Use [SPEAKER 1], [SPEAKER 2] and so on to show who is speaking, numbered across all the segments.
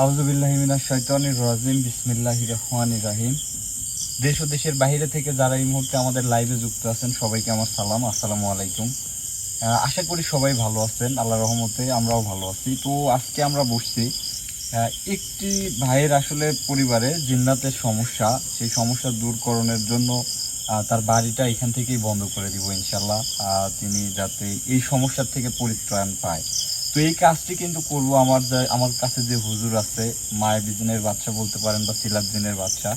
[SPEAKER 1] আউযুবিল্লাহি মিনাশ শাইতানির রাজিম বিসমিল্লাহির রহমানির রহিম। দেশ ও দেশের বাইরে থেকে যারা এই মুহূর্তে আমাদের লাইভে যুক্ত আছেন সবাইকে আমার সালাম, আসসালামু আলাইকুম। আশা করি সবাই ভালো আছেন, আল্লাহর রহমতে আমরাও ভালো আছি। তো আজকে আমরা বসছি একটি ভাইয়ের আসলে পরিবারে জিন্নাতের সমস্যা, সেই সমস্যা দূরকরণের জন্য তার বাড়িটা এখান থেকেই বন্ধ করে দিব ইনশাল্লাহ, তিনি যাতে এই সমস্যার থেকে পরিত্রাণ পায়। তো এই কাজটি কিন্তু করব আমার কাছে যে হুজুর আছে, মায়াবী জিনের বাচ্চা বলতে পারেন বা সিলাত জিনের বাচ্চা,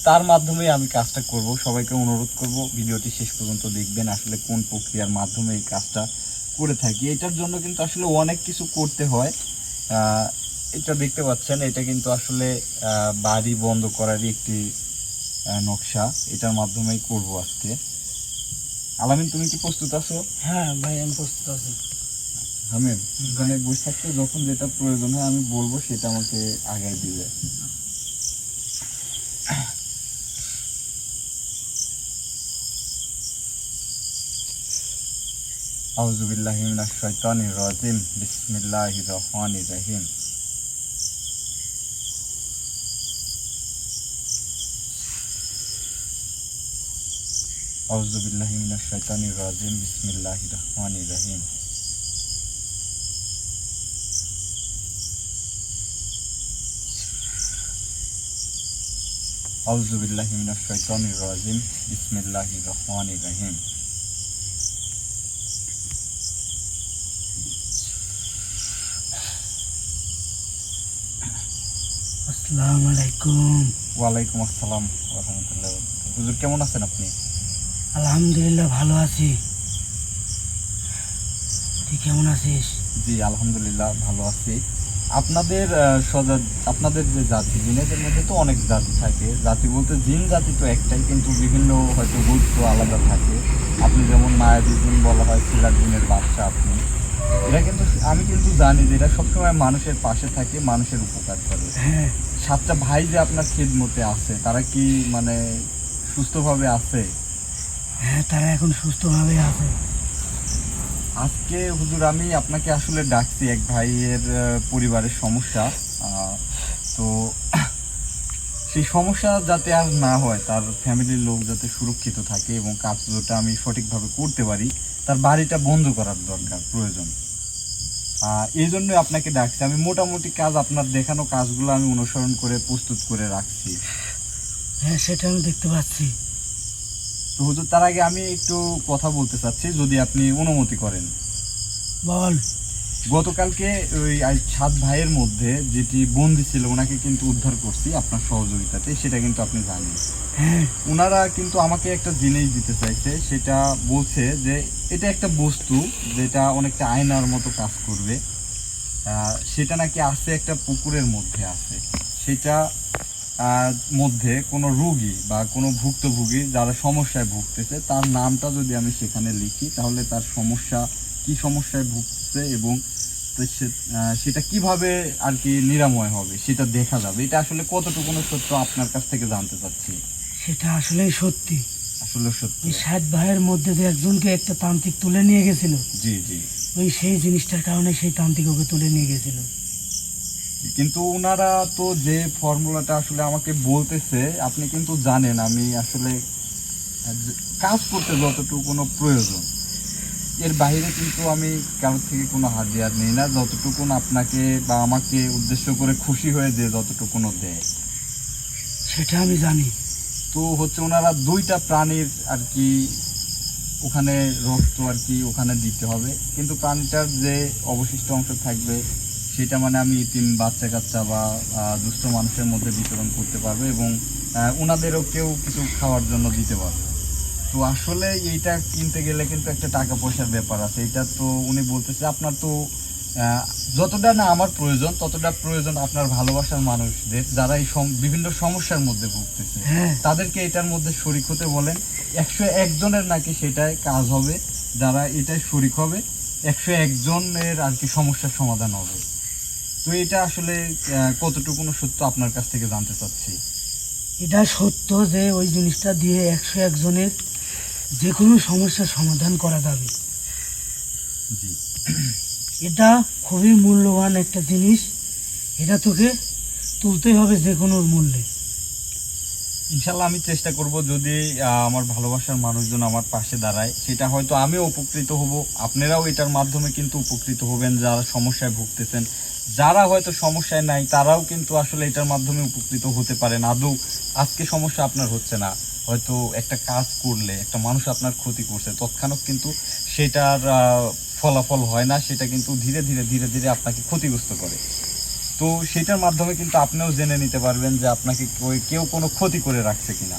[SPEAKER 1] তার মাধ্যমে আমি কাজটা করব। সবাইকে অনুরোধ করব ভিডিওটি শেষ পর্যন্ত দেখবেন, আসলে কোন প্রক্রিয়ার মাধ্যমে এই কাজটা করে থাকি। এটার জন্য কিন্তু আসলে অনেক কিছু করতে হয়। এটা দেখতে পাচ্ছেন, এটা কিন্তু আসলে বাড়ি বন্ধ করারই একটি নকশা, এটার মাধ্যমেই করব আজকে। আলামিন, তুমি কি প্রস্তুত আছো?
[SPEAKER 2] হ্যাঁ ভাই, আমি প্রস্তুত আছি।
[SPEAKER 1] হামিদ, এখানে বসে থাকতে যখন যেটা প্রয়োজন হয় আমি বলবো, সেটা আমাকে আগায় দিবে। আউযুবিল্লাহি মিনাশ শাইতানির রাজিম বিসমিল্লাহির রহমানির রহিম। আউযুবিল্লাহি মিনাশ শাইতানির রাজিম বিসমিল্লাহির রহমানির রহিম। আউযুবিল্লাহি মিনাশ শাইতানির রাজিম বিসমিল্লাহির রহমানির রহিম।
[SPEAKER 2] আসসালামু আলাইকুম।
[SPEAKER 1] ওয়ালাইকুম আসসালাম ওয়া রাহমাতুল্লাহি ওয়া বারাকাতুহু। হুজুর, কেমন আছেন আপনি?
[SPEAKER 2] আলহামদুলিল্লাহ ভালো আছি। তুই কেমন আছিস?
[SPEAKER 1] জি আলহামদুলিল্লাহ ভালো আছি। আপনাদের আপনাদের যে জাতি, জিনেদের মধ্যে তো অনেক জাতি থাকে। জাতি বলতে জিন জাতি তো একটাই, কিন্তু বিভিন্ন হয়তো গুরুত্ব আলাদা থাকে। আপনি যেমন মায়াবী জিন বলা হয়, সিলাত জিনের বাচ্চা আপনি। এরা কিন্তু, আমি কিন্তু জানি যে এরা সবসময় মানুষের পাশে থাকে, মানুষের উপকার করে।
[SPEAKER 2] হ্যাঁ
[SPEAKER 1] 7টা ভাই যে আপনার খিদমতে আছে, তারা কি মানে সুস্থভাবে আছে?
[SPEAKER 2] হ্যাঁ, তারা এখন সুস্থভাবে আছে।
[SPEAKER 1] আজকে হুজুর আমি আপনাকে আসলে ডাকছি, এক ভাইয়ের পরিবারের সমস্যা। তো সেই সমস্যা যাতে আর না হয়, তার ফ্যামিলির লোক যাতে সুরক্ষিত থাকে এবং কাজটা আমি সঠিকভাবে করতে পারি, তার বাড়িটা বন্ধ করার দরকার, প্রয়োজন। এই জন্যই আপনাকে ডাকছি। আমি মোটামুটি কাজ, আপনার দেখানো কাজগুলো আমি অনুসরণ করে প্রস্তুত করে রাখছি।
[SPEAKER 2] হ্যাঁ, সেটা আমি দেখতে পাচ্ছি।
[SPEAKER 1] তো হুজুর, তার আগে আমি একটু কথা বলতে চাচ্ছি, যদি আপনি অনুমতি করেন।
[SPEAKER 2] বল।
[SPEAKER 1] গতকালকে ওই 7 ভাইয়ের মধ্যে যেটি বন্দি ছিল, ওনাকে কিন্তু উদ্ধার করছি আপনার সহযোগিতাতে, সেটা কিন্তু আপনি জানেন।
[SPEAKER 2] হ্যাঁ
[SPEAKER 1] ওনারা কিন্তু আমাকে একটা জিনিস দিতে চাইছে, সেটা বলছে যে এটা একটা বস্তু যেটা অনেকটা আয়নার মতো কাজ করবে। সেটা নাকি আছে একটা পুকুরের মধ্যে আছে। সেটা মধ্যে কোনো রোগী বা কোনো ভুক্তভোগী যারা সমস্যায় ভুগতেছে, তার নামটা যদি আমি সেখানে লিখি, তাহলে তার সমস্যা কি, সমস্যায় ভুগছে এবং সেটা কিভাবে আর কি নিরাময় হবে সেটা দেখা যাবে। এটা আসলে কতটুকু সত্য আপনার কাছ থেকে জানতে চাচ্ছি।
[SPEAKER 2] সেটা আসলেই সত্যি।
[SPEAKER 1] আসলে সত্যি।
[SPEAKER 2] ওই 7 ভাইয়ের মধ্যে যে একজনকে একটা তান্ত্রিক তুলে নিয়ে গেছিল,
[SPEAKER 1] জি জি।
[SPEAKER 2] ওই সেই জিনিসটার কারণে সেই তান্ত্রিক ওকে তুলে নিয়ে গেছিল।
[SPEAKER 1] কিন্তু ওনারা তো যে ফর্মুলাটা আসলে আমাকে বলতেছে, আপনি কিন্তু জানেন আমি আসলে কাজ করতে যতটুকু প্রয়োজন, এর বাইরে কিন্তু আমি কারোর থেকে কোনো হাতিয়ার নিই না। যতটুকু আপনাকে বা আমাকে উদ্দেশ্য করে খুশি হয়ে যে যতটুকু দেয়,
[SPEAKER 2] সেটা আমি জানি।
[SPEAKER 1] তো হচ্ছে ওনারা 2টা প্রাণীর আর কি ওখানে রক্ত আর কি ওখানে দিতে হবে, কিন্তু প্রাণীটার যে অবশিষ্ট অংশ থাকবে সেটা মানে আমি ইতিম বাচ্চা কাচ্চা বা দুস্থ মানুষের মধ্যে বিতরণ করতে পারবো এবং ওনাদেরও কেউ কিছু খাওয়ার জন্য দিতে পারবো। তো আসলে এইটা কিনতে গেলে কিন্তু একটা টাকা পয়সার ব্যাপার আছে। এটা তো উনি বলতেছে আপনার তো যতটা না আমার প্রয়োজন, ততটা প্রয়োজন আপনার ভালোবাসার মানুষদের, যারা এই বিভিন্ন সমস্যার মধ্যে ভুগতেছে, তাদেরকে এটার মধ্যে শরিক হতে বলেন। 101 জনের নাকি সেটাই কাজ হবে, যারা এটাই শরিক হবে 101 জনের আর কি সমস্যার সমাধান হবে। তো এটা আসলে কতটুকু সত্য আপনার কাছ থেকে জানতে চাচ্ছি।
[SPEAKER 2] এটা সত্য যে ওই জিনিসটা দিয়ে 101 জনের যে কোনো সমস্যার সমাধান করা যাবে।
[SPEAKER 1] জি।
[SPEAKER 2] এটা খুবই মূল্যবান একটা জিনিস। এটা তোকে তুলতেই হবে যে কোনো মূল্যে।
[SPEAKER 1] ইনশাল্লাহ আমি চেষ্টা করব, যদি আমার ভালোবাসার মানুষজন আমার পাশে দাঁড়ায়, সেটা হয়তো আমিও উপকৃত হব, আপনারাও এটার মাধ্যমে কিন্তু উপকৃত হবেন যারা সমস্যায় ভুগতেছেন। যারা হয়তো সমস্যায় নাই তারাও কিন্তু আসলে এটার মাধ্যমে উপকৃত হতে পারেন। আদৌ আজকে সমস্যা আপনার হচ্ছে না, হয়তো একটা কাজ করলে একটা মানুষ আপনার ক্ষতি করছে, তৎক্ষণাৎ কিন্তু সেটার ফলাফল হয় না, সেটা কিন্তু ধীরে ধীরে ধীরে ধীরে আপনাকে ক্ষতিগ্রস্ত করে। তো সেটার মাধ্যমে কিন্তু আপনিও জেনে নিতে পারবেন যে আপনাকে কেউ কোনো ক্ষতি করে রাখছে কিনা।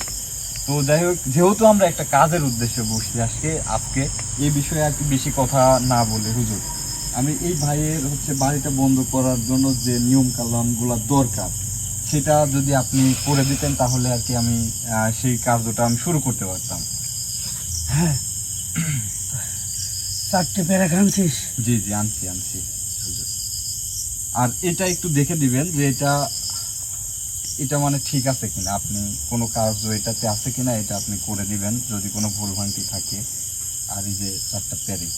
[SPEAKER 1] তো যাই হোক, যেহেতু আমরা একটা কাজের উদ্দেশ্যে বসছি আজকে আজকে এই বিষয়ে আর কি বেশি কথা না বলে, হুজুর আমি এই ভাইয়ের হচ্ছে বাড়িটা বন্ধ করার জন্য যে নিয়ম কানুনগুলো দরকার সেটা যদি আপনি করে দিতেন তাহলে আর কি আমি সেই কার্যটা আমি শুরু করতে পারতাম।
[SPEAKER 2] হ্যাঁ, 4টে প্যারা আনছিস?
[SPEAKER 1] জি জি, আনছি আনছি হুজুর। আর এটা একটু দেখে দিবেন যে এটা এটা মানে ঠিক আছে কিনা, আপনি কোনো কাজ এটাতে আছে কিনা এটা আপনি করে দিবেন যদি কোনো ভুলভ্রান্তি থাকে। আর এই যে 4টা প্যারি,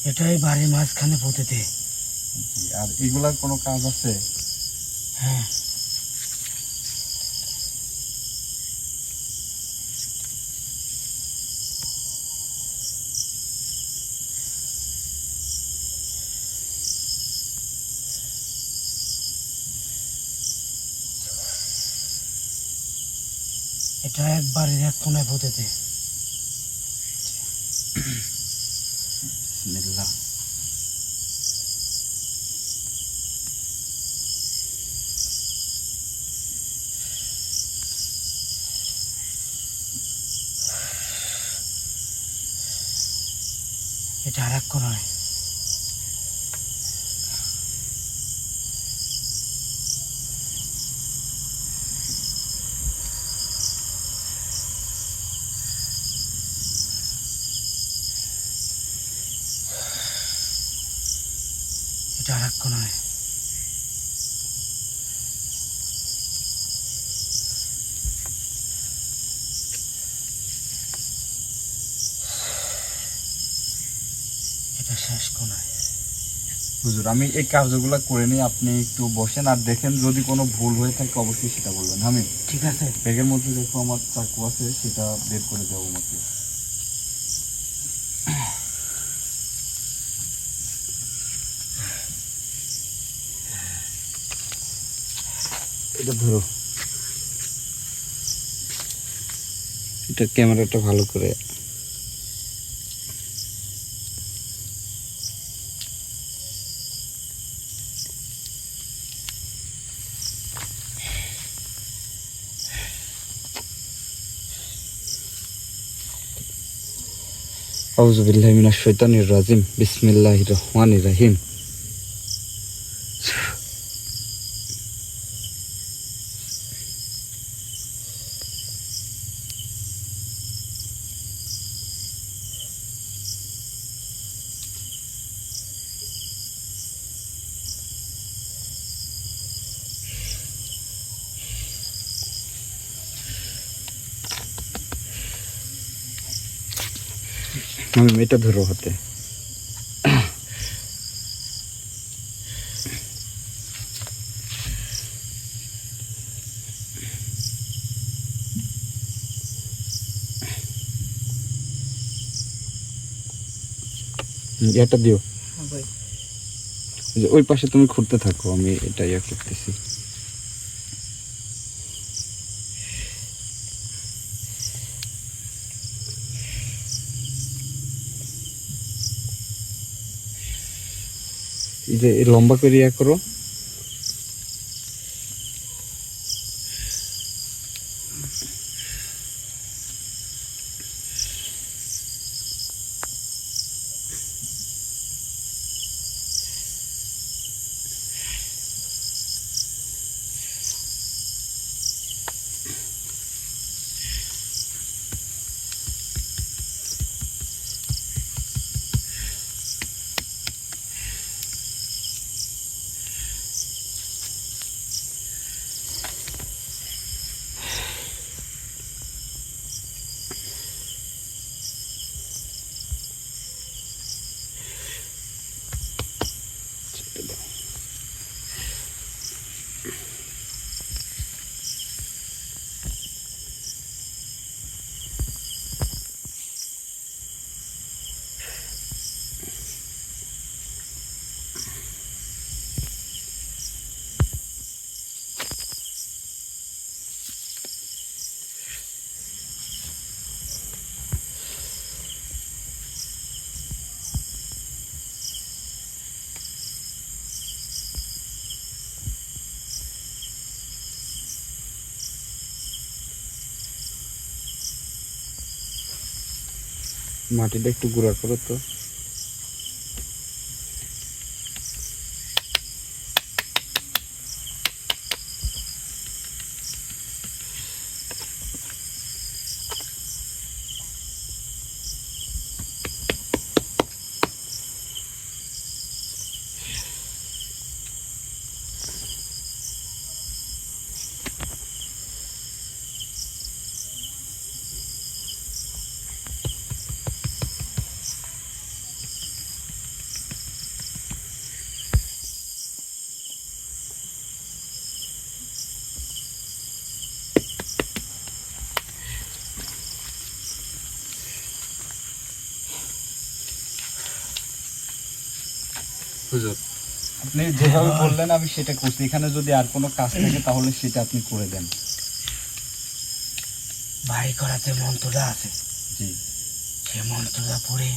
[SPEAKER 2] এটাই বাড়ির মাঝখানে পুঁতে দে।
[SPEAKER 1] জি। আর এগুলার কোনো কাজ আছে?
[SPEAKER 2] হ্যাঁ, এটা এক বাড়ির এক কোনায় পুঁতে দে।
[SPEAKER 1] বিসমিল্লাহ।
[SPEAKER 2] এটা আর এক কোনায়। এটা আর এক কোনায়। এটা শেষ কোনায়।
[SPEAKER 1] হুজুর আমি এই কাজগুলো করে নিই, আপনি একটু বসেন আর দেখেন, যদি কোনো ভুল হয়ে থাকে অবশ্যই সেটা বলবেন। আমি
[SPEAKER 2] ঠিক আছে।
[SPEAKER 1] ব্যাগের মধ্যে দেখো আমার চাকু আছে, সেটা বের করে দেবো আমাকে। এটা ধরো, এটা ক্যামেরাটা ভালো করে। আউযু বিল্লাহি মিনাশ শাইতানির রাজিম, বিসমিল্লাহির রহমানির রহিম। এটা ধরো হাতে। এটা দিও। যে ওই পাশে তুমি খুঁড়তে থাকো, আমি এটা ইয়া করতেছি। এই যে লম্বা করে ইয়া করো। মাটিটা একটু গুঁড়া করো তো। হুজুর, আপনি যেভাবে বললেন আমি সেটা করছি। এখানে যদি আর কোনো কাজ থাকে তাহলে সেটা আপনি করে দেন।
[SPEAKER 2] বাড়ি করাতে মন্ত্রটা আছে,
[SPEAKER 1] জি
[SPEAKER 2] সে মন্ত্রটা পড়ে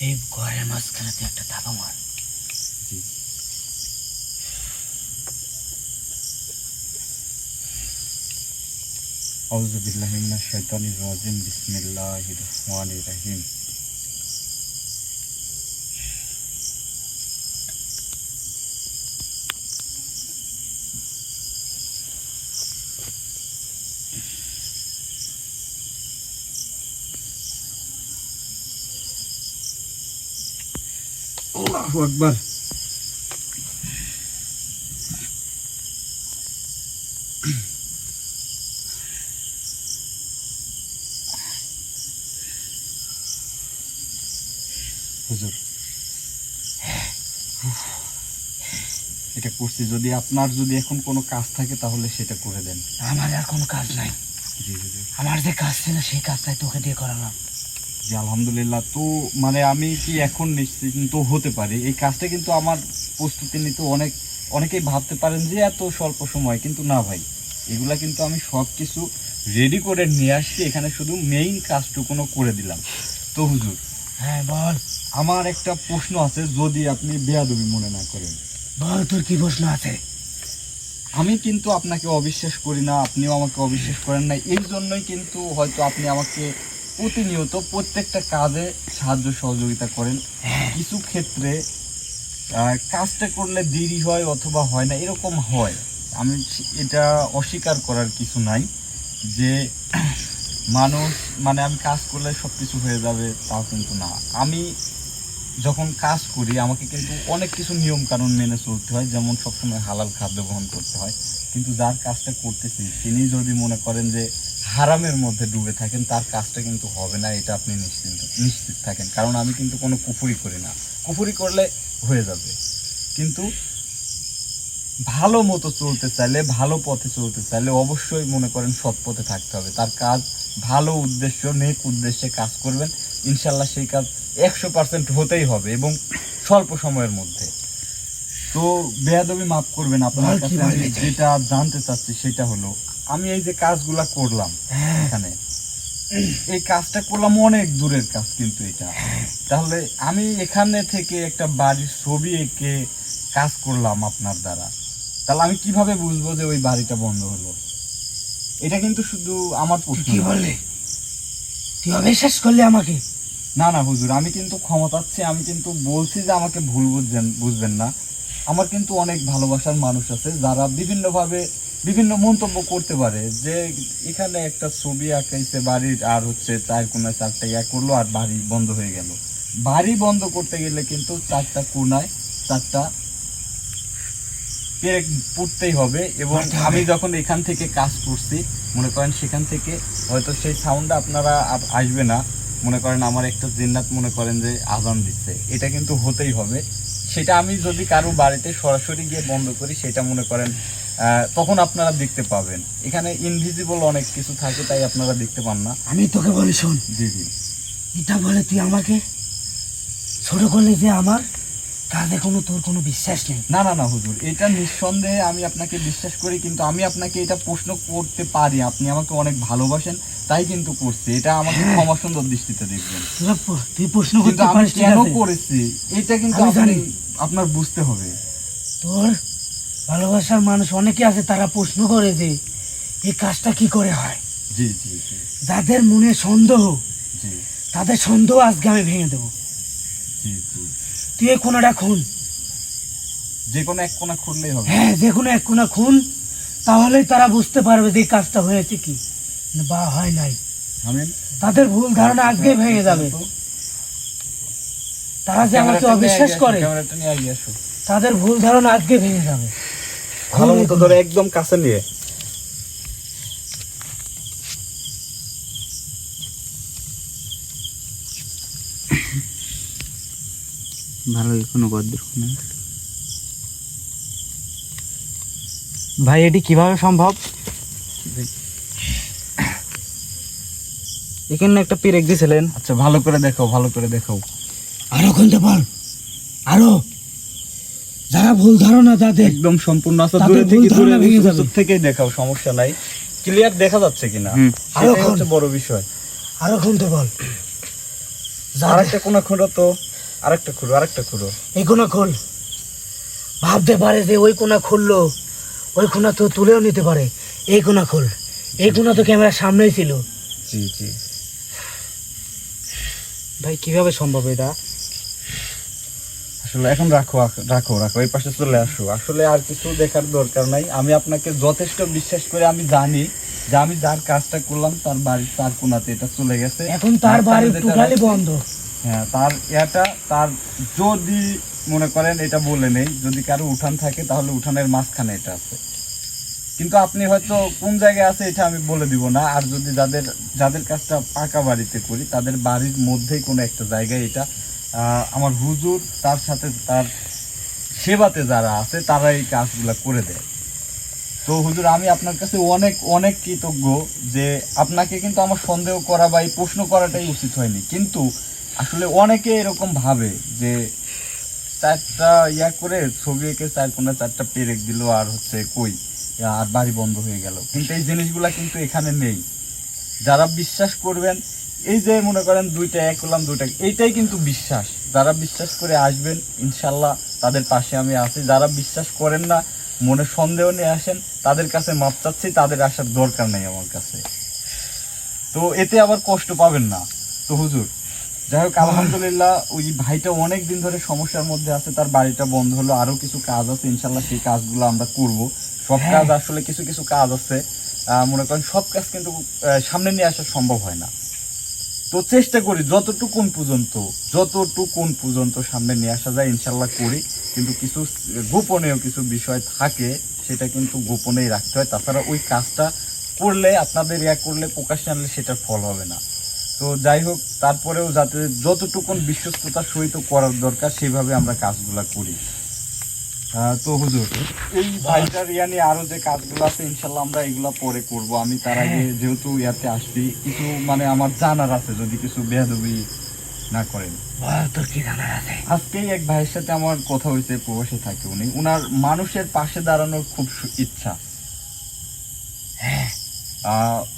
[SPEAKER 2] এই ঘরের মাঝখানেতে একটা ধাপা মার।
[SPEAKER 1] জি। আউযু বিল্লাহি মিনাশ শাইতানির রাজিম, বিসমিল্লাহির রহমানির রহিম। আল্লাহু আকবার। হুজুর, এটা করছি। যদি আপনার যদি এখন কোনো কাজ থাকে তাহলে সেটা করে দেন।
[SPEAKER 2] আমার আর কোনো কাজ নাই।
[SPEAKER 1] জি হুজুর।
[SPEAKER 2] আমার যে কাজ ছিল সেই কাজটাই তোকে দিয়ে করালাম।
[SPEAKER 1] জি আলহামদুলিল্লাহ। তো মানে আমি কি এখন নিশ্চিন্ত হতে পারি? এই কাজটা কিন্তু আমার প্রস্তুতি নিতে অনেকেই ভাবতে পারেন যে এত স্বল্প সময়, কিন্তু না ভাই, এগুলা কিন্তু আমি সব কিছু রেডি করে নিয়ে আসছি। এখানে শুধু মেইন কাজটুকুনো করে দিলাম। তো হুজুর,
[SPEAKER 2] হ্যাঁ বল।
[SPEAKER 1] আমার একটা প্রশ্ন আছে, যদি আপনি বেয়াদবি মনে না করেন।
[SPEAKER 2] বল, তোর কি প্রশ্ন আছে?
[SPEAKER 1] আমি কিন্তু আপনাকে অবিশ্বাস করি না, আপনিও আমাকে অবিশ্বাস করেন না। এই জন্যই কিন্তু হয়তো আপনি আমাকে প্রতিনিয়ত প্রত্যেকটা কাজে সাহায্য সহযোগিতা করেন। কিছু ক্ষেত্রে কাজটা করলে দেরি হয় অথবা হয় না, এরকম হয়। আমি এটা অস্বীকার করার কিছু নাই যে মানুষ মানে আমি কাজ করলে সব কিছু হয়ে যাবে, তাও কিন্তু না। আমি যখন কাজ করি আমাকে কিন্তু অনেক কিছু নিয়ম কানুন মেনে চলতে হয়, যেমন সবসময় হালাল খাদ্য গ্রহণ করতে হয়। কিন্তু যার কাজটা করতেছি তিনি যদি মনে করেন যে হারামের মধ্যে ডুবে থাকেন, তার কাজটা কিন্তু হবে না, এটা আপনি নিশ্চিত থাকেন। কারণ আমি কিন্তু কোনো কুফরি করি না। কুফরি করলে হয়ে যাবে, কিন্তু ভালো মতো চলতে চাইলে, ভালো পথে চলতে চাইলে অবশ্যই মনে করেন সৎ পথে থাকতে হবে। তার কাজ ভালো উদ্দেশ্য, নেক উদ্দেশ্যে কাজ করবেন, ইনশাল্লাহ সেই কাজ 100% হতেই হবে এবং স্বল্প সময়ের মধ্যে। তো বেয়াদবি মাফ করবেন, আপনার
[SPEAKER 2] বল, কি
[SPEAKER 1] কাছে আমি
[SPEAKER 2] বলবি তুই?
[SPEAKER 1] যেটা জানতে চাচ্ছি সেটা হলো, আমি এই যে কাজগুলা করলাম এখানে, এই কাজটা করলাম অনেক দূরের কাজ কিন্তু এটা। তাহলে আমি এখানে থেকে একটা বাড়ির ছবি এঁকে কাজ করলাম আপনার দ্বারা, তাহলে আমি কিভাবে বুঝবো যে ওই বাড়িটা বন্ধ হলো? এটা কিন্তু শুধু আমার
[SPEAKER 2] তুই
[SPEAKER 1] প্রশ্ন
[SPEAKER 2] কি
[SPEAKER 1] না।
[SPEAKER 2] বললি? তুই অবিশ্বাস করলি আমাকে?
[SPEAKER 1] না না হুজুর, আমি কিন্তু ক্ষমা চাচ্ছি। আমি কিন্তু বলছি যে আমাকে ভুল বুঝবেন না। আমার কিন্তু অনেক ভালোবাসার মানুষ আছে যারা বিভিন্নভাবে বিভিন্ন মন্তব্য করতে পারে যে এখানে একটা ছবি আঁকাইছে বাড়ির, আর হচ্ছে চার কোনায় চারটা ইয়া করলো আর বাড়ি বন্ধ হয়ে গেল। বাড়ি বন্ধ করতে গেলে কিন্তু চারটা কোনায় চারটা পেরেক পুঁততেই হবে। এবং
[SPEAKER 2] করতে হবে।
[SPEAKER 1] আমি যখন এখান থেকে কাজ করছি, মনে করেন সেখান থেকে হয়তো সেই সাউন্ডটা আপনারা আসবে না, মনে করেন আমার একটা জিন্নাত মনে করেন যে আজান দিচ্ছে, এটা কিন্তু হতেই হবে। সেটা আমি যদি কারো বাড়িতে সরাসরি গিয়ে বন্ধ করি, সেটা মনে করেন তখন আপনারা দেখতে পাবেন। এখানে ইনভিজিবল অনেক কিছু থাকে, তাই আপনারা দেখতে পান না।
[SPEAKER 2] আমি তোকে বলি শোন,
[SPEAKER 1] জি জি।
[SPEAKER 2] এটা বলে তুই আমাকে ছোট করলি যে আমার কাজে তোর কোনো বিশ্বাস নেই।
[SPEAKER 1] না না না হুজুর, এটা নিঃসন্দেহে আমি আপনাকে বিশ্বাস করি, কিন্তু আমি আপনাকে এটা প্রশ্ন করতে পারি। আপনি আমাকে অনেক ভালোবাসেন, তাই কিন্তু করছি। এটা আমাকে
[SPEAKER 2] হ্যাঁ।
[SPEAKER 1] ক্ষমা সুন্দর দৃষ্টিতে দেখবেন।
[SPEAKER 2] তুই প্রশ্ন
[SPEAKER 1] কিন্তু
[SPEAKER 2] করতে
[SPEAKER 1] আমি
[SPEAKER 2] পারিস, ঠিক
[SPEAKER 1] কেন
[SPEAKER 2] আছে?
[SPEAKER 1] করেছি এটা কিন্তু
[SPEAKER 2] আমি জানি।
[SPEAKER 1] আপনার বুঝতে হবে।
[SPEAKER 2] তোর ভালোবাসার মানুষ অনেকে আছে, তারা প্রশ্ন করে যে এই কাজটা কি করে হয়।
[SPEAKER 1] জি জি জি
[SPEAKER 2] যাদের মনে সন্দেহ,
[SPEAKER 1] জি
[SPEAKER 2] তাদের সন্দেহ আজকে আমি ভেঙে দেবো।
[SPEAKER 1] জি জি,
[SPEAKER 2] তুই এই কোনাটা খুন।
[SPEAKER 1] যে কোনো এক কোণা খুললেই হবে।
[SPEAKER 2] হ্যাঁ, যে কোনো এক কোনা খুন, তাহলেই তারা বুঝতে পারবে যে এই কাজটা হয়েছে কি বা হয় নাই।
[SPEAKER 1] আমিন।
[SPEAKER 2] তাদের ভুল ধারণা আজকে ভেঙে যাবে। তারা যে আমাকে অবিশ্বাস করে,
[SPEAKER 1] ক্যামেরাটা নিয়ে আগে আসো।
[SPEAKER 2] তাদের ভুল ধারণা আজকে ভেঙে যাবে।
[SPEAKER 1] ভালো মতো ধরে একদম কাছে নিয়ে।
[SPEAKER 3] ভালো কোনো গদ্র না ভাই, এটি কিভাবে সম্ভব? এখানে একটা পেরেক দিয়েছিলেন।
[SPEAKER 1] আচ্ছা, ভালো করে দেখাও, ভালো করে দেখাও।
[SPEAKER 2] আরো খুনতে পার, আরো। যারা ভুল ধারণা তাদের
[SPEAKER 1] একদম সম্পূর্ণ আছে,
[SPEAKER 2] তাদের
[SPEAKER 1] দূরে
[SPEAKER 2] ভুল
[SPEAKER 1] থেকে
[SPEAKER 2] ধারণা ভেঙে যাবে।
[SPEAKER 1] দূর থেকেই দেখাও, সমস্যা নাই। ক্লিয়ার দেখা যাচ্ছে কিনা
[SPEAKER 2] আরো
[SPEAKER 1] সেটাই
[SPEAKER 2] খুন।
[SPEAKER 1] হচ্ছে বড় বিষয়।
[SPEAKER 2] আরো খুনতে বল।
[SPEAKER 1] আরেকটা কোণা খুঁড়ো তো, আরেকটা খুঁড়ো, আরেকটা খুঁড়ো।
[SPEAKER 2] এই কোনা খোল। ভাবতে পারে যে ওই কোনা খুললো, ওই কোনা তো তুলেও নিতে পারে। এই কোনা খোল। এই কোনা তো ক্যামেরার সামনেই ছিল।
[SPEAKER 1] জি জি।
[SPEAKER 3] ভাই কিভাবে সম্ভব এটা?
[SPEAKER 1] আসলে এখন রাখো রাখো রাখো, এই পাশে চলে আসো। আসলে আর কিছু দেখার দরকার নাই। আমি আপনাকে যথেষ্ট বিশ্বাস করে আমি জানি যে আমি যার কাজটা করলাম তার বাড়ির তার কোনাতে এটা চলে গেছে।
[SPEAKER 2] এখন তার বাড়ি
[SPEAKER 1] যেটা
[SPEAKER 2] টোটালি
[SPEAKER 1] রাখছি-
[SPEAKER 2] বন্ধ।
[SPEAKER 1] হ্যাঁ, তার তার যদি মনে করেন এটা বলে নেই, যদি কারো উঠান থাকে তাহলে উঠানের মাঝখানে এটা আছে। কিন্তু আপনি হয়তো কোন জায়গায় আছে এটা আমি বলে দিব না। আর যদি যাদের কাজটা পাকা বাড়িতে করি, তাদের বাড়ির মধ্যেই কোনো একটা জায়গায় এটা আমার হুজুর তার সাথে তার সেবাতে যারা আছে তারা এই কাজগুলা করে দেয়। তো হুজুর, আমি আপনার কাছে অনেক অনেক কৃতজ্ঞ যে আপনাকে কিন্তু আমার সন্দেহ করা বা এই প্রশ্ন করাটাই উচিত হয়নি। কিন্তু আসলে অনেকে এরকম ভাবে যে চারটা করে ছবি এঁকে চার কোণা চারটা পেরেক দিল আর হচ্ছে কই আর বাড়ি বন্ধ হয়ে গেল। কিন্তু এই জিনিসগুলা কিন্তু এখানে নেই। যারা বিশ্বাস করবেন, এই যে মনে করেন দুইটা এক করলাম দুইটা, এইটাই কিন্তু বিশ্বাস। যারা বিশ্বাস করে আসবেন ইনশাল্লাহ তাদের পাশে আমি আছি। যারা বিশ্বাস করেন না, মনে সন্দেহ নিয়ে আসেন, তাদের কাছে মাপ চাচ্ছি, তাদের আসার দরকার নেই আমার কাছে। তো এতে আবার কষ্ট পাবেন না। তো হুজুর, যাই হোক আলহামদুলিল্লাহ, ওই ভাইটা অনেক দিন ধরে সমস্যার মধ্যে আছে, তার বাড়িটা বন্ধ হলো। আরো কিছু কাজ আছে, ইনশাল্লাহ সেই কাজগুলো আমরা করব। সব কাজ আসলে কিছু কিছু কাজ আছে, মনে করেন সব কাজ কিন্তু সামনে নিয়ে আসা সম্ভব হয় না। তো চেষ্টা করি যতটুকুন পর্যন্ত সামনে নিয়ে আসা যায় ইনশাল্লাহ করি। কিন্তু কিছু গোপনীয় কিছু বিষয় থাকে, সেটা কিন্তু গোপনেই রাখতে হয়। তাছাড়া ওই কাজটা করলে, আপনাদের করলে, প্রকাশ্যে আনলে সেটার ফল হবে না। তো যাই হোক, তারপরেও যাতে যতটুকুন বিশ্বস্ততার সহিত করার দরকার সেইভাবে আমরা কাজগুলা করি। তো হুজুর, এই ভাইটার নিয়ে আরো যে কাজগুলো আছে ইনশাল্লাহ আমরা এগুলা পরে করব। আমি তার আগে যেহেতু ইয়াতে আসছি, কিছু মানে আমার জানার আছে, যদি কিছু বেয়াদবি না করেন।
[SPEAKER 2] তোর কি জানার আছে?
[SPEAKER 1] আজকেই এক ভাইয়ের সাথে আমার কথা হয়েছে, প্রবাসে থাকে উনি। উনার মানুষের পাশে দাঁড়ানোর খুব ইচ্ছা।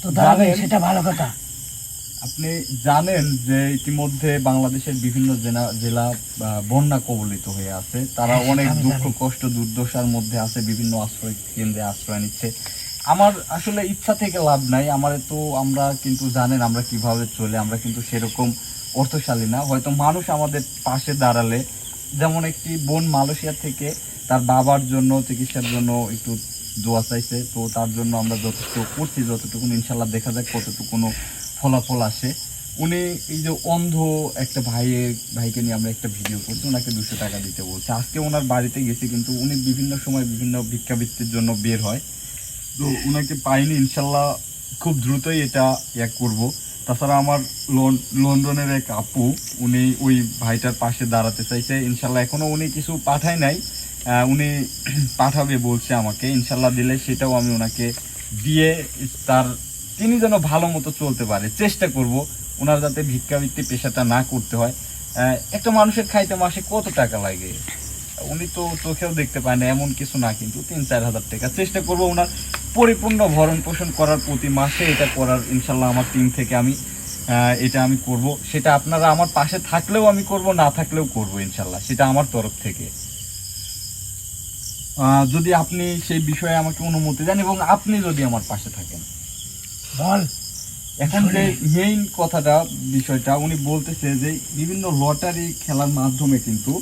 [SPEAKER 2] তো দাঁড়াবে,
[SPEAKER 1] জানেন,
[SPEAKER 2] সেটা ভালো কথা।
[SPEAKER 1] আপনি জানেন যে ইতিমধ্যে বাংলাদেশের বিভিন্ন জেলা বন্যা কবলিত হয়ে আছে। তারা অনেক
[SPEAKER 2] আমি
[SPEAKER 1] দুঃখ
[SPEAKER 2] জানি।
[SPEAKER 1] কষ্ট দুর্দশার মধ্যে আছে, বিভিন্ন আশ্রয় কেন্দ্রে আশ্রয় নিচ্ছে। আমার আসলে ইচ্ছা থেকে লাভ নাই। আমরা কিন্তু জানেন আমরা কিভাবে চলে, আমরা কিন্তু সেরকম অর্থশালী না। হয়তো মানুষ আমাদের পাশে দাঁড়ালে, যেমন একটি বোন মালয়েশিয়া থেকে তার বাবার জন্য চিকিৎসার জন্য একটু দোয়া চাইছে। তো তার জন্য আমরা যথেষ্ট করছি, যতটুকু ইনশাল্লাহ দেখা যাক কতটুকু ফলাফল আসে। উনি এই যে অন্ধ একটা ভাইকে নিয়ে আমরা একটা ভিডিও করছি, ওনাকে 200 টাকা দিতে বলছে। আজকে ওনার বাড়িতে গেছি, কিন্তু উনি বিভিন্ন সময় বিভিন্ন ভিক্ষাবৃত্তির জন্য বের হয়। তো ওনাকে পাইনি, ইনশাল্লাহ খুব দ্রুতই এটা করব। তাছাড়া আমার লন্ডনের এক আপু, উনি ওই ভাইটার পাশে দাঁড়াতে চাইছে। ইনশাল্লাহ এখনো উনি কিছু পাঠায় নাই, উনি পাঠাবে বলছে আমাকে। ইনশাল্লাহ দিলে সেটাও আমি ওনাকে দিয়ে তিনি যেন ভালো মতো চলতে পারে চেষ্টা করব। ওনার যাতে ভিক্ষাবৃত্তি পেশাটা না করতে হয়। একটা মানুষের খাইতে মাসে কত টাকা লাগে উনি তো চোখেও দেখতে পায় না, এমন কিছু না, কিন্তু 3-4 হাজার টাকা চেষ্টা করব ওনার পরিপূর্ণ ভরণ পোষণ করার, প্রতি মাসে এটা করার ইনশাল্লাহ আমার টিম থেকে আমি করব। সেটা আপনারা আমার পাশে থাকলেও আমি করব, না থাকলেও করব ইনশাল্লাহ, সেটা আমার তরফ থেকে। যদি আপনি সেই বিষয়ে আমাকে অনুমতি দেন এবং আপনি যদি আমার পাশে থাকেন।
[SPEAKER 2] বল,
[SPEAKER 1] এখন যে মেইন কথাটা বিষয়টা উনি বলতেছে যে বিভিন্ন লটারি খেলার মাধ্যমে কিন্তু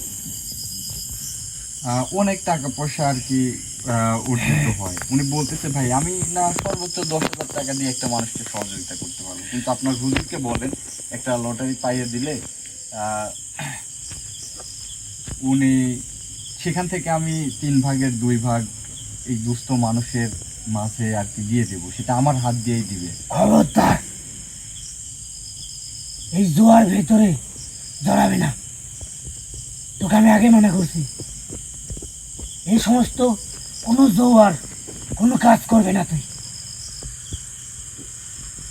[SPEAKER 1] অনেক টাকা পয়সা আর কি অর্জিত হয়। উনি বলতেছে ভাই আমি না সর্বোচ্চ 10,000 টাকা দিয়ে একটা মানুষকে সহযোগিতা করতে পারবো, কিন্তু আপনার হুজুরকে বলেন একটা লটারি পাইয়ে দিলে উনি সেখান থেকে আমি 3 ভাগের 2 ভাগ এই দুস্থ মানুষের মাঝে আর কি দিয়ে দেবো, সেটা আমার হাত দিয়েই দিবে।
[SPEAKER 2] খবরদার এই জোয়ার ভেতরে জড়াবে না, তোকে আমি আগে মনে করছি। এই সমস্ত কোনো জোয়ার কোনো কাজ করবে না তুই,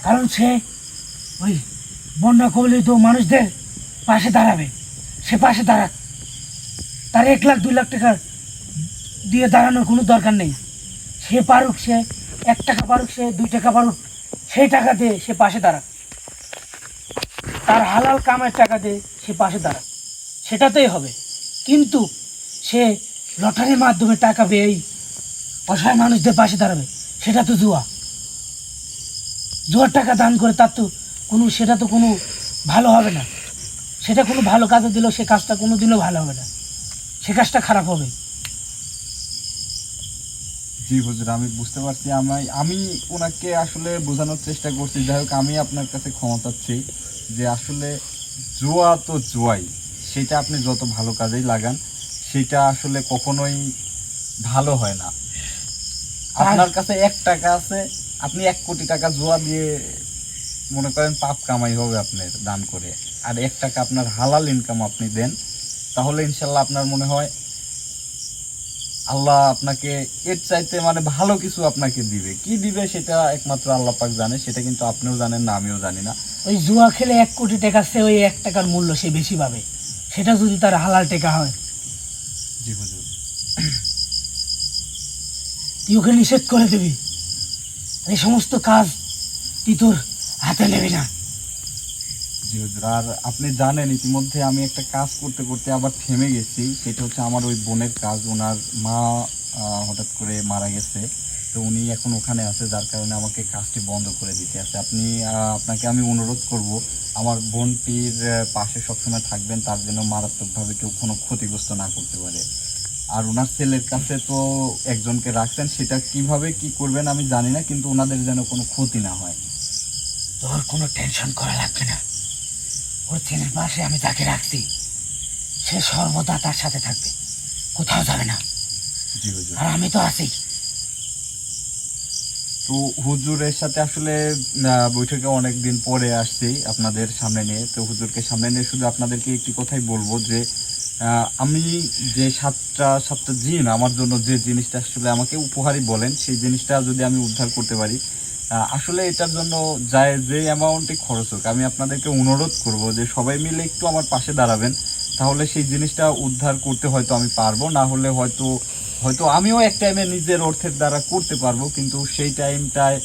[SPEAKER 2] কারণ সে ওই বন্যা কবলিত মানুষদের পাশে দাঁড়াবে। সে পাশে দাঁড়াক, তার 1 লাখ 2 লাখ টাকা দিয়ে দাঁড়ানোর কোনো দরকার নেই। সে পারুক, সে 1 টাকা পারুক, সে 2 টাকা পারুক, সেই টাকা দিয়ে সে পাশে দাঁড়াক, তার হালাল কামের টাকা দিয়ে সে পাশে দাঁড়াক, সেটাতেই হবে। কিন্তু সে লটারির মাধ্যমে টাকা পেয়েই অসহায় মানুষদের পাশে দাঁড়াবে, সেটা তো জুয়া। জুয়ার টাকা দান করে তার তো কোনো, সেটা তো কোনো ভালো হবে না। সেটা কোনো ভালো কাজে দিলেও সে কাজটা কোনো দিনও ভালো হবে না, সে কাজটা খারাপ হবে।
[SPEAKER 1] জি হুজুর, আমি বুঝতে পারছি। আমি ওনাকে আসলে বোঝানোর চেষ্টা করছি। যাই হোক, আমি আপনার কাছে ক্ষমা চাচ্ছি যে আসলে জুয়া তো জুয়াই, সেটা আপনি যত ভালো কাজেই লাগান সেটা আসলে কখনোই ভালো হয় না। আপনার কাছে 1 টাকা আছে, আপনি 1 কোটি টাকা জুয়া দিয়ে মনে করেন পাপ কামাই হবে আপনার দান করে, আর 1 টাকা আপনার হালাল ইনকাম আপনি দেন, তাহলে ইনশাল্লাহ আপনার মনে হয় আল্লাহ আপনাকে এর চাইতে মানে ভালো কিছু আপনাকে দিবে। কি দিবে সেটা একমাত্র আল্লাহ পাক জানে, সেটা কিন্তু আপনিও জানেন না, আমিও জানি না।
[SPEAKER 2] ওই জুয়া খেলে 1 কোটি টাকা, সে ওই 1 টাকার মূল্য সে বেশি পাবে, সেটা যদি তার হালাল টাকা হয়।
[SPEAKER 1] জি হুজুর।
[SPEAKER 2] তুই ওকে নিষেধ করে দিবি, এই সমস্ত কাজ তুই তোর হাতে নেবি না।
[SPEAKER 1] জি হুজুর, আর আপনি জানেন ইতিমধ্যে আমি একটা কাজ করতে করতে আবার থেমে গেছি। সেটা হচ্ছে আমার ওই বোনের কাজ। ওনার মা হঠাৎ করে মারা গেছে, তো উনি এখন ওখানে আছে, যার কারণে আমাকে কাজটি বন্ধ করে দিতে আছে। আপনাকে আমি অনুরোধ করব আমার বোনটির পাশে সবসময় থাকবেন, তার জন্য মারাত্মকভাবে কেউ কোনো ক্ষতিগ্রস্ত না করতে পারে। আর ওনার ছেলের কাছে তো একজনকে রাখছেন, সেটা কিভাবে কি করবেন আমি জানি না, কিন্তু ওনাদের যেন কোনো ক্ষতি না হয়।
[SPEAKER 2] তোর কোনো টেনশন করা লাগবে না, ওর ছেলের পাশে আমি তাকে রাখছি, সে সর্বদা তার সাথে থাকবে, কোথাও যাবে না।
[SPEAKER 1] জি হুজুর।
[SPEAKER 2] আর আমি তো আছি।
[SPEAKER 1] তো হুজুরের সাথে আসলে বৈঠকে অনেক দিন পরে আসছি আপনাদের সামনে নিয়ে। তো হুজুরকে সামনে নিয়ে শুধু আপনাদেরকে একটি কথাই বলবো যে আমি যে সাতটা জিন আমার জন্য যে জিনিসটা আসলে আমাকে উপহারই বলেন, সেই জিনিসটা যদি আমি উদ্ধার করতে পারি, আসলে এটার জন্য যায় যে অ্যামাউন্টই খরচ হোক, আমি আপনাদেরকে অনুরোধ করব যে সবাই মিলে একটু আমার পাশে দাঁড়াবেন, তাহলে সেই জিনিসটা উদ্ধার করতে হয়তো আমি পারবো, না হলে হয়তো আমিও এক টাইমে নিজের অর্থের দ্বারা করতে পারবো, কিন্তু সেই টাইমটায়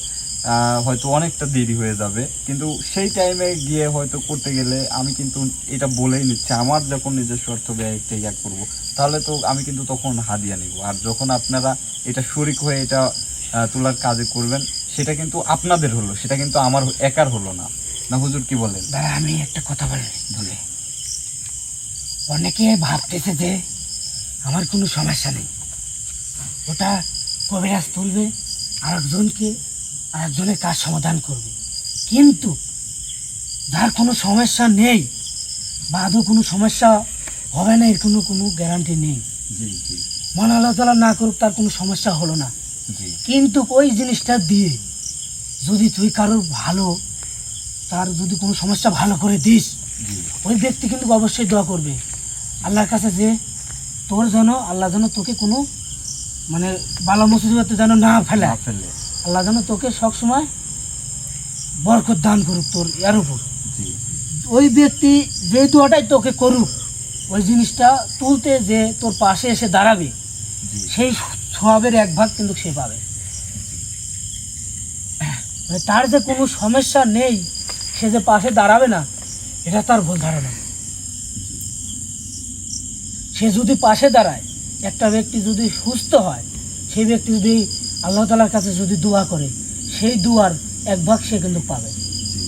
[SPEAKER 1] হয়তো অনেকটা দেরি হয়ে যাবে। কিন্তু সেই টাইমে গিয়ে হয়তো করতে গেলে আমি কিন্তু এটা বলেই নিচ্ছি, আমার যখন নিজস্ব অর্থ ব্যয় একটা ইয়া করবো, তাহলে তো আমি কিন্তু তখন হাদিয়া নিব। আর যখন আপনারা এটা শরিক হয়ে এটা তোলার কাজে করবেন, সেটা কিন্তু আপনাদের হলো, সেটা কিন্তু আমার একার হলো না। না হুজুর, কি বলেন?
[SPEAKER 2] দাঁড়া, আমি একটা কথা বলে, অনেকে ভাবতেছে যে আমার কোনো সমস্যা নেই, ওটা কবিরাজ তুলবে, আরেকজনের কাজ সমাধান করবে। কিন্তু যার কোনো সমস্যা নেই বা আদৌ কোনো সমস্যা হবে না, এর কোনো গ্যারান্টি নেই।
[SPEAKER 1] জি জি
[SPEAKER 2] মন আল্লাহ তাআলা না করুক, তার কোনো সমস্যা হলো না,
[SPEAKER 1] জি
[SPEAKER 2] কিন্তু ওই জিনিসটা দিয়ে যদি তুই কারোর ভালো, তার যদি কোনো সমস্যা ভালো করে দিস,
[SPEAKER 1] জি
[SPEAKER 2] ওই ব্যক্তি কিন্তু অবশ্যই দোয়া করবে আল্লাহর কাছে যে তোর যেন আল্লাহ যেন তোকে কোনো মানে বালা মুসিবতে যেন না ফেলে,
[SPEAKER 1] না ফেলে।
[SPEAKER 2] আল্লাহ যেন তোকে সবসময় বরকত দান করুক তোর এর উপর।
[SPEAKER 1] জি
[SPEAKER 2] ওই ব্যক্তি যে দোয়াটাই তোকে করুক, ওই জিনিসটা তুলতে যে তোর পাশে এসে দাঁড়াবে,
[SPEAKER 1] জি
[SPEAKER 2] সেই সওয়াবের 1 ভাগ কিন্তু সে পাবে। মানে তার যে কোনো সমস্যা নেই, সে যে পাশে দাঁড়াবে না, এটা তার ভুল ধারণা। সে যদি পাশে দাঁড়ায়, একটা ব্যক্তি যদি সুস্থ হয়, সেই ব্যক্তি যদি আল্লাহ তাআলার কাছে যদি দোয়া করে, সেই দোয়ার 1 ভাগ সে কিন্তু পাবে।
[SPEAKER 1] জি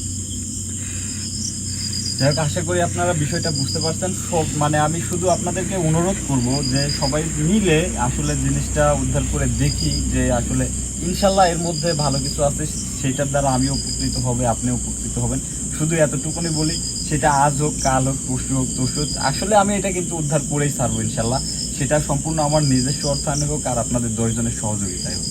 [SPEAKER 1] যাই হোক, আশা করি আপনারা বিষয়টা বুঝতে পারছেন। সব মানে আমি শুধু আপনাদেরকে অনুরোধ করব যে সবাই মিলে আসলে জিনিসটা উদ্ধার করে দেখি যে আসলে ইনশাল্লাহ এর মধ্যে ভালো কিছু আছে, সেটার দ্বারা আমি উপকৃত হবে, আপনি উপকৃত হবেন। শুধু এতটুকুনি বলি, সেটা আজ হোক, কাল হোক, পরশু হোক, তরশু হোক, আসলে আমি এটা কিন্তু উদ্ধার করেই ছাড়বো ইনশাল্লাহ। সেটা সম্পূর্ণ আমার নিজস্ব অর্থায়নে হোক আর আপনাদের 10 জনের সহযোগিতায় হোক।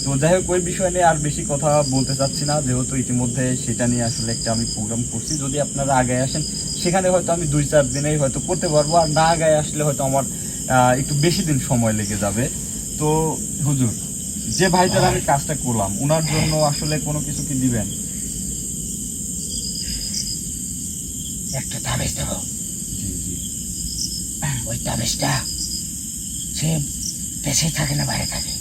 [SPEAKER 1] তো যাই হোক, ওই বিষয় নিয়ে আর বেশি কথা বলতে চাচ্ছি না, যেহেতু ইতিমধ্যে সেটা নিয়ে আসলে একটা আমি প্রোগ্রাম করছি। যদি আপনারা আগে আসেন, সেখানে হয়তো আমি 2-4 দিনেই হয়তো করতে পারবো, আর না আগে আসলে হয়তো আমার একটু বেশি দিন সময় লেগে যাবে। তো হুজুর, যে ভাইটার আমি কাজটা করলাম, ওনার জন্য আসলে কোনো কিছু কি দিবেন?
[SPEAKER 2] একটা তাবিজ দেবো।
[SPEAKER 1] জি জি।
[SPEAKER 2] ওই তাবিজটা সে দেশে থাকে না বাইরে থাকে?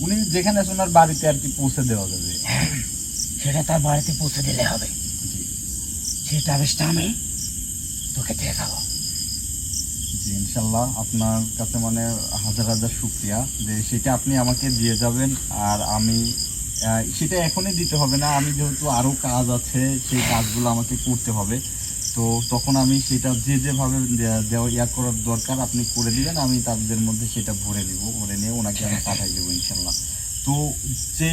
[SPEAKER 1] উনি যেখানে আছে ওনার বাড়িতে আর কি পৌঁছে দেওয়া যাবে।
[SPEAKER 2] হ্যাঁ, সেটা তার বাড়িতে পৌঁছে দিলে হবে।
[SPEAKER 1] জি
[SPEAKER 2] সেই তাবিজটা আমি তোকে দিয়ে যাবো।
[SPEAKER 1] জি, ইনশাল্লাহ আপনার কাছে মানে হাজার হাজার শুক্রিয়া যে সেটা আপনি আমাকে দিয়ে যাবেন। আর আমি সেটা এখনই দিতে হবে না, আমি যেহেতু আরও কাজ আছে সেই কাজগুলো আমাকে করতে হবে। তো তখন আমি সেটা যে যেভাবে দেওয়া করার দরকার আপনি করে দিবেন, আমি তাদের মধ্যে সেটা ভরে দিব, ভরে নিয়ে ওনাকে আমি পাঠাই দেবো ইনশাল্লাহ। তো যে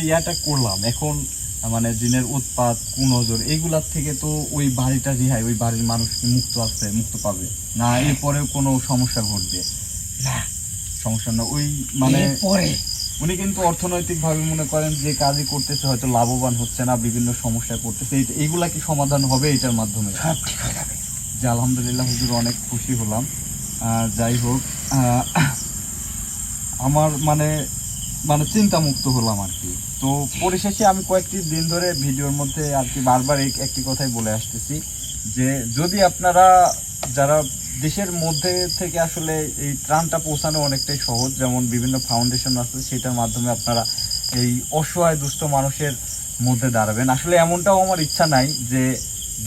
[SPEAKER 1] করলাম এখন, মানে জিনের উৎপাত, কুনজর, এইগুলার থেকে তো ওই বাড়িটা রিহাই, ওই বাড়ির মানুষ কি মুক্ত আছে, মুক্ত পাবে না? এরপরেও কোনো সমস্যা ঘটবে?
[SPEAKER 2] না,
[SPEAKER 1] সমস্যা না, ওই মানে
[SPEAKER 2] পরে
[SPEAKER 1] উনি কিন্তু অর্থনৈতিকভাবে মনে করেন যে কাজই করতেছে, হয়তো লাভবান হচ্ছে না, বিভিন্ন সমস্যায় পড়তেছে, এইগুলা কি সমাধান হবে এটার মাধ্যমে?
[SPEAKER 2] সব ঠিক হয়ে যাবে।
[SPEAKER 1] যে আলহামদুলিল্লাহ হুজুর, অনেক খুশি হলাম। যাই হোক, আমার মানে মানে চিন্তামুক্ত হলাম আর কি। তো পরিশেষে আমি কয়েকটি দিন ধরে ভিডিওর মধ্যে আর কি বারবার একটি কথাই বলে আসতেছি যে যদি আপনারা যারা দেশের মধ্যে থেকে আসলে এই ত্রাণটা পৌঁছানো অনেকটাই সহজ, যেমন বিভিন্ন ফাউন্ডেশন আছে, সেটার মাধ্যমে আপনারা এই অসহায় দুস্থ মানুষের মধ্যে দাঁড়াবেন। আসলে এমনটাও আমার ইচ্ছা নাই যে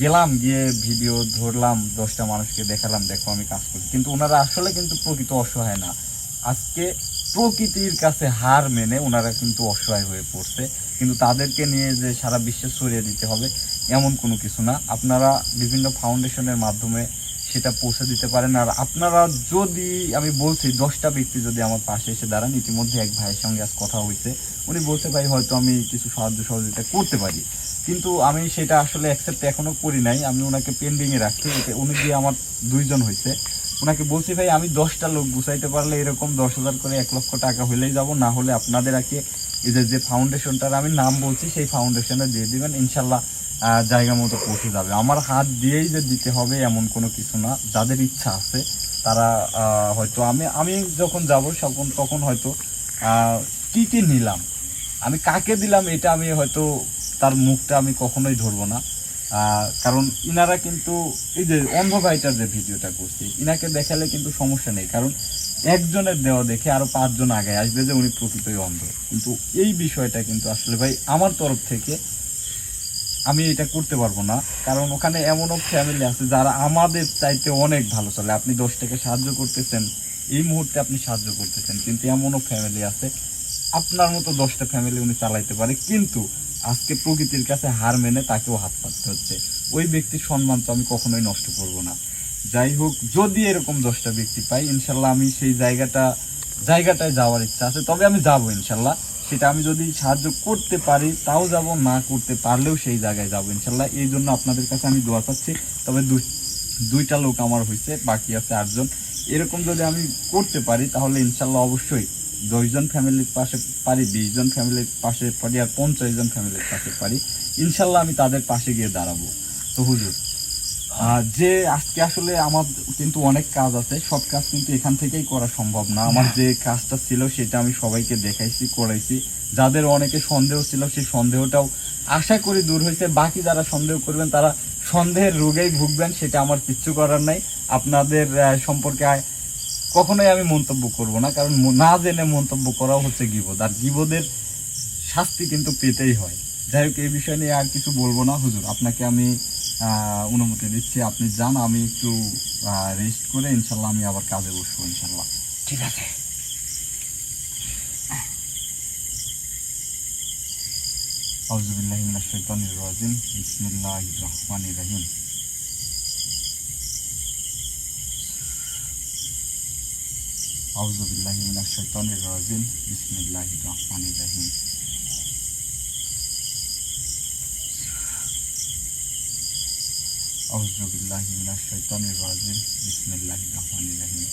[SPEAKER 1] গেলাম, গিয়ে ভিডিও ধরলাম, 10টা মানুষকে দেখালাম দেখো আমি কাজ করি, কিন্তু ওনারা আসলে কিন্তু প্রকৃত অসহায় না। আজকে প্রকৃতির কাছে হার মেনে ওনারা কিন্তু অসহায় হয়ে পড়ছে, কিন্তু তাদেরকে নিয়ে যে সারা বিশ্বে ছড়িয়ে দিতে হবে এমন কোনো কিছু না। আপনারা বিভিন্ন ফাউন্ডেশনের মাধ্যমে সেটা পৌঁছে দিতে পারেন। আর আপনারা যদি, আমি বলছি 10টা ব্যক্তি যদি আমার পাশে এসে দাঁড়ান, ইতিমধ্যে এক ভাইয়ের সঙ্গে আজ কথা হয়েছে, উনি বলছে ভাই হয়তো আমি কিছু সাহায্য সহযোগিতা করতে পারি, কিন্তু আমি সেটা আসলে অ্যাকসেপ্ট এখনো করি নাই, আমি ওনাকে পেন্ডিংয়ে রাখছি। উনি দিয়ে আমার 2 জন হয়েছে। ওনাকে বলছি ভাই আমি 10টা লোক গুছাইতে পারলে এরকম 10,000 করে 1 লক্ষ টাকা হলেই যাব, না হলে আপনাদের আগে এদের যে ফাউন্ডেশনটার আমি নাম বলছি সেই ফাউন্ডেশনে দিয়ে দিবেন, ইনশাল্লাহ জায়গা মতো পৌঁছে যাবে। আমার হাত দিয়েই যে দিতে হবে এমন কোনো কিছু না, যাদের ইচ্ছা আছে তারা হয়তো আমি যখন যাব তখন হয়তো কি কি নিলাম, আমি কাকে দিলাম, এটা আমি হয়তো তার মুখটা আমি কখনোই ধরবো না। কারণ ইনারা কিন্তু এই যে অন্ধ ভাইটার যে ভিডিওটা করছি, ইনাকে দেখালে কিন্তু সমস্যা নেই, কারণ একজনের দেওয়া দেখে আরো 5 জন আগে আসবে যে উনি প্রকৃতই অন্ধ। কিন্তু এই বিষয়টা কিন্তু আসলে ভাই আমার তরফ থেকে আমি এটা করতে পারবো না, কারণ ওখানে এমনও ফ্যামিলি আছে যারা আমাদের চাইতে অনেক ভালো চলে। আপনি 10 টাকা সাহায্য করতেছেন, এই মুহূর্তে আপনি সাহায্য করতেছেন, কিন্তু এমনও ফ্যামিলি আছে আপনার মতো 10টা ফ্যামিলি উনি চালাইতে পারে, কিন্তু আজকে প্রকৃতির কাছে হার মেনে তাকেও হাত পাততে হচ্ছে। ওই ব্যক্তির সম্মান তো আমি কখনোই নষ্ট করব না। যাই হোক, যদি এরকম 10টা ব্যক্তি পাই, ইনশাল্লাহ আমি সেই জায়গাটায় যাওয়ার ইচ্ছা আছে, তবে আমি যাবো ইনশাল্লাহ। সেটা আমি যদি সাহায্য করতে পারি তাও যাব, না করতে পারলেও সেই জায়গায় যাবো ইনশাল্লাহ। এই জন্য আপনাদের কাছে আমি দোয়া চাচ্ছি। তবে 2টা লোক আমার হয়েছে, বাকি আছে 8 জন। এরকম যদি আমি করতে পারি তাহলে ইনশাল্লাহ অবশ্যই 10 জন ফ্যামিলির পাশে পারি, 20 জন ফ্যামিলির পাশে পারি, আর 50 জন ফ্যামিলির পাশে পারি, ইনশাল্লাহ আমি তাদের পাশে গিয়ে দাঁড়াবো। তো হুজুর, যে আজকে আসলে আমার কিন্তু অনেক কাজ আছে, সব কাজ কিন্তু এখান থেকেই করা সম্ভব না। আমার যে কাজটা ছিল সেটা আমি সবাইকে দেখাইছি, করাইছি। যাদের অনেকে সন্দেহ ছিল সেই সন্দেহটাও আশা করি দূর হয়েছে। বাকি যারা সন্দেহ করবেন তারা সন্দেহের রোগেই ভুগবেন, সেটা আমার কিচ্ছু করার নাই। আপনাদের সম্পর্কে কখনোই আমি মন্তব্য করব না, কারণ না জেনে মন্তব্য করাও হচ্ছে গীবত, আর গীবতের শাস্তি কিন্তু পেতেই হয়। যাই হোক, এই বিষয় নিয়ে আর কিছু বলবো না। হুজুর, আপনাকে আমি অনুমতি দিচ্ছি, আপনি যান, আমি একটু রেস্ট করে ইনশাল্লাহ আমি আবার কাজে বসবো ইনশাল্লাহ।
[SPEAKER 2] ঠিক আছে।
[SPEAKER 1] আউযুবিল্লাহি মিনাশ শাইতানির রাজিম বিসমিল্লাহির রহমানির রহিম আউযুবিল্লাহি মিনাশ শাইতানির রাজিম বিসমিল্লাহির রহমানির রহিম আউযুবিল্লাহি মিনাশ শাইতানির রাজিম বিসমিল্লাহির রহমানির রহিম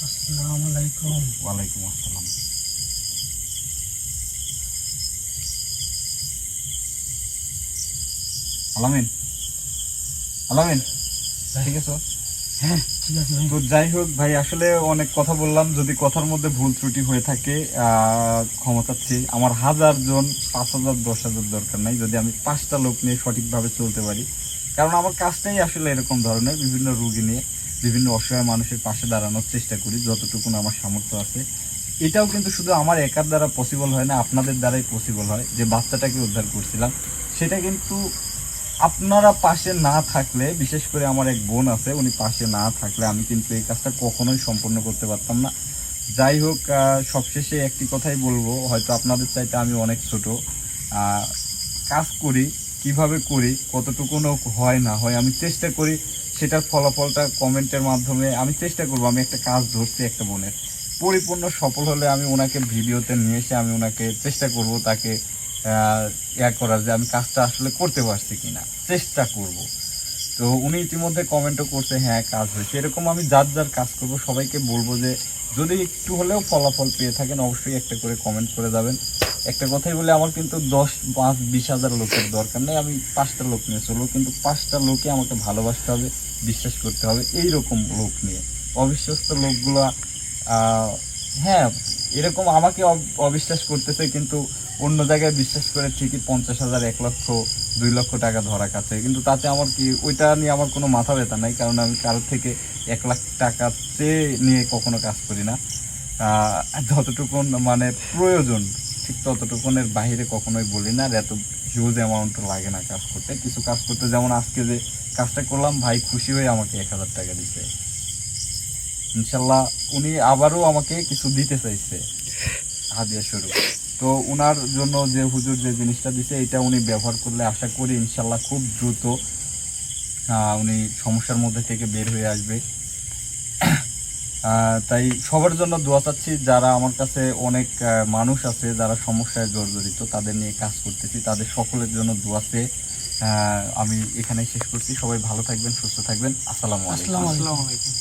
[SPEAKER 2] আসসালামু আলাইকুম।
[SPEAKER 1] ওয়ালাইকুম আসসালাম। আলামিন, আলামিন, ঠিক আছে?
[SPEAKER 2] হ্যাঁ ঠিক আছে ভাই।
[SPEAKER 1] তো যাই হোক ভাই, আসলে অনেক কথা বললাম, যদি কথার মধ্যে ভুল ত্রুটি হয়ে থাকে ক্ষমা চাচ্ছি। আমার 1000 জন 5000 10,000 দরকার নাই, যদি আমি 5টা লোক নিয়ে সঠিকভাবে চলতে পারি। কারণ আমার কাজটাই আসলে এরকম ধরনের, বিভিন্ন রোগী নিয়ে বিভিন্ন অসহায় মানুষের পাশে দাঁড়ানোর চেষ্টা করি যতটুকু আমার সামর্থ্য আছে। এটাও কিন্তু শুধু আমার একার দ্বারা পসিবল হয় না, আপনাদের দ্বারাই পসিবল হয়। যে বাচ্চাটাকে উদ্ধার করছিলাম সেটা কিন্তু আপনারা পাশে না থাকলে, বিশেষ করে আমার এক বোন আছে, উনি পাশে না থাকলে আমি কিন্তু এই কাজটা কখনোই সম্পন্ন করতে পারতাম না। যাই হোক, সবশেষে একটি কথাই বলবো, হয়তো আপনাদের চাইতে আমি অনেক ছোট, কাজ করি কিভাবে করি, কতটুকুনো হয় না হয় আমি চেষ্টা করি, সেটার ফলাফলটা কমেন্টের মাধ্যমে আমি চেষ্টা করবো। আমি একটা কাজ ধরছি একটা বোনের, পরিপূর্ণ সফল হলে আমি ওনাকে ভিডিওতে নিয়ে এসে আমি ওনাকে চেষ্টা করব তাকে করার, যে আমি কাজটা আসলে করতে পারছি কিনা, চেষ্টা করব। তো উনি ইতিমধ্যে কমেন্টও করছে হ্যাঁ কাজ হয়েছে। এরকম আমি যার যার কাজ করব সবাইকে বলবো যে যদি একটু হলেও ফলাফল পেয়ে থাকেন অবশ্যই একটা করে কমেন্ট করে যাবেন। একটা কথাই বলে, আমার কিন্তু 10, 5, 20,000 লোকের দরকার নেই, আমি 5টা লোক নিয়ে চলবো, কিন্তু 5টা লোকে আমাকে ভালোবাসতে হবে, বিশ্বাস করতে হবে। এইরকম লোক নিয়ে অবিশ্বস্ত লোকগুলো হ্যাঁ এরকম আমাকে অবিশ্বাস করতেছে, কিন্তু অন্য জায়গায় বিশ্বাস করে ঠিকই 50,000, 1 লক্ষ, 2 লক্ষ টাকা ধরা কাছে, কিন্তু তাতে আমার কি, ওইটা নিয়ে আমার কোনো মাথা ব্যথা নাই। কারণ আমি কারোর থেকে 1 লাখ টাকা চেয়ে নিয়ে কখনো কাজ করি না। যতটুকুন মানে প্রয়োজন ঠিক ততটুকুনের বাইরে কখনোই বলি না। আর এত হিউজ অ্যামাউন্ট লাগে না কাজ করতে। কিছু কাজ করতে, যেমন আজকে যে কাজটা করলাম, ভাই খুশি হয়ে আমাকে 1000 টাকা দিচ্ছে। ইনশাল্লাহ উনি আবারও আমাকে কিছু দিতে চাইছে হাদিয়া স্বরূপ। তো উনার জন্য যে হুজুর যে জিনিসটা দিছে, এটা উনি ব্যবহার করলে আশা করি ইনশাল্লাহ খুব দ্রুত উনি সমস্যার মধ্যে থেকে বের হয়ে আসবে। তাই সবার জন্য দোয়া চাচ্ছি। যারা আমার কাছে অনেক মানুষ আছে যারা সমস্যায় জর্জরিত, তাদের নিয়ে কাজ করতেছি, তাদের সকলের জন্য দোয়া চেয়ে আমি এখানেই শেষ করছি। সবাই ভালো থাকবেন, সুস্থ থাকবেন। আসসালামু আলাইকুম।
[SPEAKER 2] আসসালামু আলাইকুম।